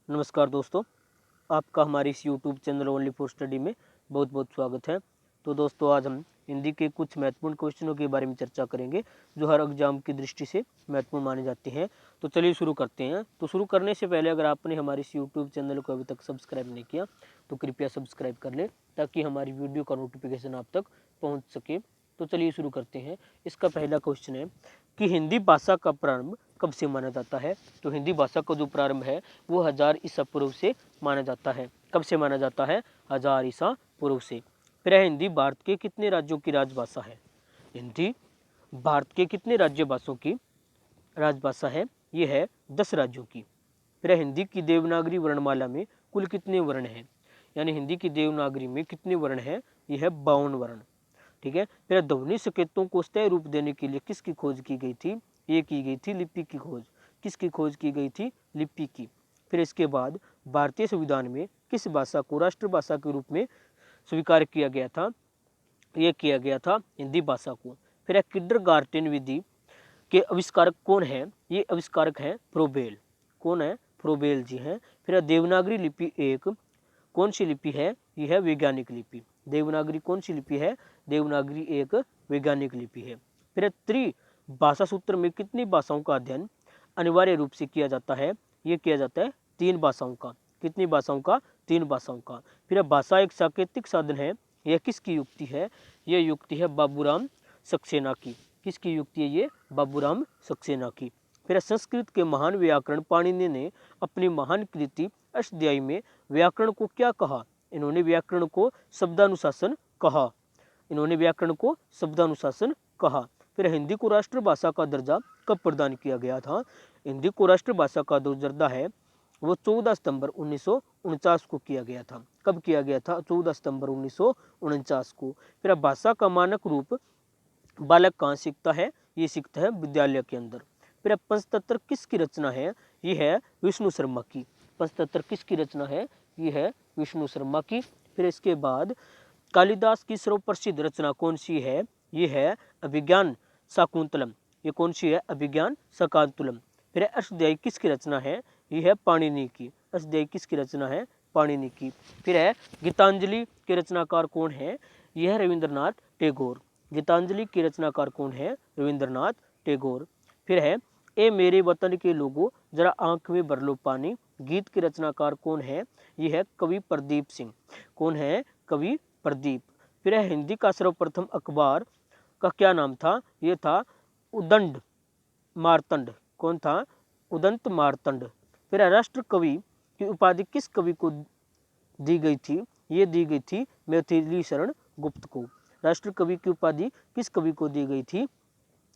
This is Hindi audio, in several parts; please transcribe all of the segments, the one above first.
नमस्कार दोस्तों, आपका हमारे इस YouTube channel only for study में बहुत बहुत स्वागत है। तो दोस्तों, आज हम हिंदी के कुछ महत्वपूर्ण क्वेश्चनों के बारे में चर्चा करेंगे जो हर एग्जाम की दृष्टि से महत्वपूर्ण माने जाते हैं। तो चलिए शुरू करते हैं। तो शुरू करने से पहले अगर आपने हमारे इस YouTube चैनल को अभी तक सब्सक्राइब नहीं किया तो कृपया सब्सक्राइब कर लें ताकि हमारी वीडियो का नोटिफिकेशन आप तक पहुँच सके। तो चलिए शुरू करते हैं। इसका पहला क्वेश्चन है कि हिंदी भाषा का प्रारंभ कब से माना जाता है। तो हिंदी भाषा का जो प्रारंभ है वो 1000 ईसा पूर्व से माना जाता है। कब से माना जाता है? 1000 ईसा पूर्व से। फिर है हिंदी भारत के कितने राज्यों की राजभाषा है? हिंदी भारत के कितने राज्य भाषाओं की राजभाषा है? ये है 10 राज्यों की। फिर है हिंदी की देवनागरी वर्णमाला में कुल कितने वर्ण हैं? यानी हिंदी की देवनागरी में कितने वर्ण हैं? ये है 52 वर्ण। ठीक है। फिर ध्वनि संकेतों को स्थायी रूप देने के लिए किसकी खोज की गई थी? ये की गई थी लिपि की खोज। किसकी खोज की गई थी? लिपि की। फिर इसके बाद भारतीय संविधान में किस भाषा को राष्ट्रभाषा के रूप में स्वीकार किया गया था? ये किया गया था हिंदी भाषा को। फिर किंडरगार्टन विधि के आविष्कारक कौन है? ये आविष्कारक है फ्रोबेल। कौन है? फ्रोबेल जी हैं। फिर देवनागरी लिपि एक कौन सी लिपि है? यह है वैज्ञानिक लिपि। देवनागरी कौन सी लिपि है? देवनागरी एक वैज्ञानिक लिपि है। फिर त्रिभाषा सूत्र में कितनी भाषाओं का अध्ययन अनिवार्य रूप से किया जाता है? ये किया जाता है 3 भाषाओं का। कितनी भाषाओं का? 3 भाषाओं का। फिर भाषा एक सांकेतिक साधन है। यह किसकी युक्ति है? यह युक्ति है बाबूराम सक्सेना की। किसकी युक्ति है ये? बाबूराम सक्सेना की। फिर संस्कृत के महान व्याकरण पाणिनि ने अपनी महान कृति अष्टध्यायी में व्याकरण को क्या कहा? इन्होंने व्याकरण को शब्दानुशासन कहा। इन्होंने व्याकरण को शब्दानुशासन कहा। फिर हिंदी को राष्ट्रभाषा का दर्जा कब प्रदान किया गया था? हिंदी को राष्ट्रभाषा का जो दर्जा है वो 14 सितंबर 1949 को किया गया था। कब किया गया था? 14 सितंबर 1949 को। फिर भाषा का मानक रूप बालक कहाँ सीखता है? ये सीखता है विद्यालय के अंदर। फिर पंचतंत्र किसकी रचना है? ये है विष्णु शर्मा की। पंचतंत्र किसकी रचना है? ये है विष्णु शर्मा की। फिर इसके बाद कालिदास की सर्वप्रसिद्ध रचना कौन सी है? ये है अभिज्ञान शाकुंतलम। ये कौन सी है? अभिज्ञान शाकुंतलम। फिर अष्टध्यायी किसकी रचना है? ये है पाणिनि की। अष्टध्यायी किसकी रचना है? पाणिनि की। फिर है गीतांजलि के रचनाकार कौन है? यह है रविंद्रनाथ टैगोर। गीतांजलि के रचनाकार कौन है? रविंद्रनाथ टैगोर। फिर है ए मेरे वतन के लोगों जरा आंख में भर लो पानी। गीत के रचनाकार कौन है? यह है कवि प्रदीप सिंह। कौन है? कवि प्रदीप। फिर है हिंदी का सर्वप्रथम अखबार का क्या नाम था? यह था उदंड मार्तंड। कौन था? उदंत मार्तंड। फिर है राष्ट्र कवि की उपाधि किस कवि को दी गई थी? ये दी गई थी मैथिली शरण गुप्त को। राष्ट्र कवि की उपाधि किस कवि को दी गई थी?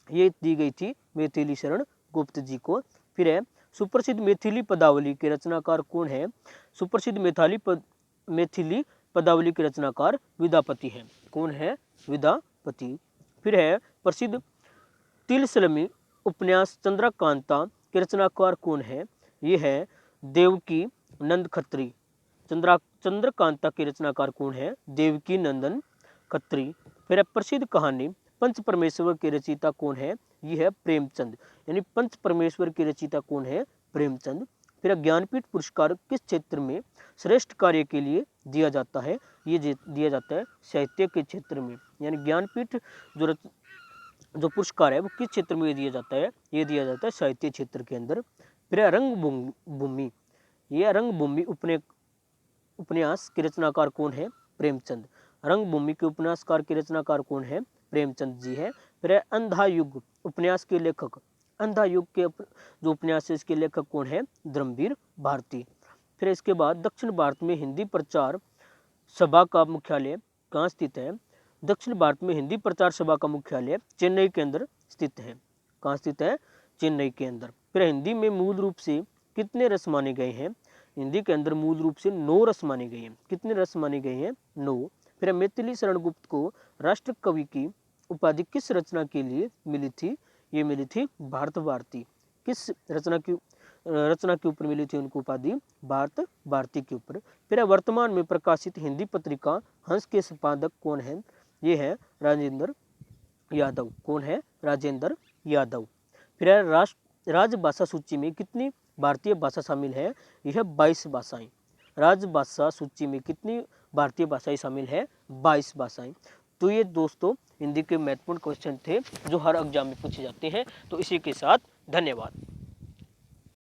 ये दी गई थी मैथिली शरण गुप्त जी को। फिर है सुप्रसिद्ध मैथिली पदावली के रचनाकार कौन है? सुप्रसिद्ध मैथिली पदावली के रचनाकार विद्यापति हैं। कौन है? विद्यापति। फिर है प्रसिद्ध तिलस्लमी उपन्यास चंद्रकांता के रचनाकार कौन है? ये है देवकी नंद खत्री। चंद्रकांता के रचनाकार कौन है? देवकी नंदन खत्री। फिर प्रसिद्ध कहानी पंच परमेश्वर के रचयिता कौन है? यह है प्रेमचंद। यानी पंच परमेश्वर के रचयिता कौन है? प्रेमचंद। फिर ज्ञानपीठ पुरस्कार किस क्षेत्र में श्रेष्ठ कार्य के लिए दिया जाता है? ये दिया जाता है साहित्य के क्षेत्र में। यानी ज्ञानपीठ जो पुरस्कार है वो किस क्षेत्र में दिया जाता है? ये दिया जाता है साहित्य क्षेत्र के अंदर। फिर रंगभूमि। ये रंगभूमि उपन्यास के रचनाकार कौन है? प्रेमचंद। रंगभूमि के उपन्यासकार के रचनाकार कौन है? प्रेमचंद जी है। फिर अंधा युग उपन्यास के लेखक, अंधा युग के जो उपन्यास है इसके लेखक कौन है? धर्मवीर भारती। फिर इसके बाद दक्षिण भारत में हिंदी प्रचार सभा का मुख्यालय कहाँ स्थित है? दक्षिण भारत में हिंदी प्रचार सभा का मुख्यालय चेन्नई के अंदर स्थित है। कहाँ स्थित है? चेन्नई के अंदर। फिर हिंदी में मूल रूप से कितने रस माने गए हैं? हिंदी के अंदर मूल रूप से 9 रस माने गए हैं। कितने रस माने गए हैं? 9। फिर मैथिली शरण गुप्त को राष्ट्र कवि की उपाधि किस रचना के लिए मिली थी? ये मिली थी भारत भारती। किस रचना के ऊपर मिली थी उनको उपाधि? भारत भारती के ऊपर। फिर वर्तमान में प्रकाशित हिंदी पत्रिका हंस के संपादक कौन है? ये है राजेंद्र यादव। कौन है? राजेंद्र यादव। फिर राजभाषा सूची में कितनी भारतीय भाषा शामिल है? यह 22 भाषाएं। राजभाषा सूची में कितनी भारतीय भाषाएं शामिल है? 22 भाषाएं। तो ये दोस्तों हिंदी के महत्वपूर्ण क्वेश्चन थे जो हर एग्जाम में पूछे जाते हैं। तो इसी के साथ धन्यवाद।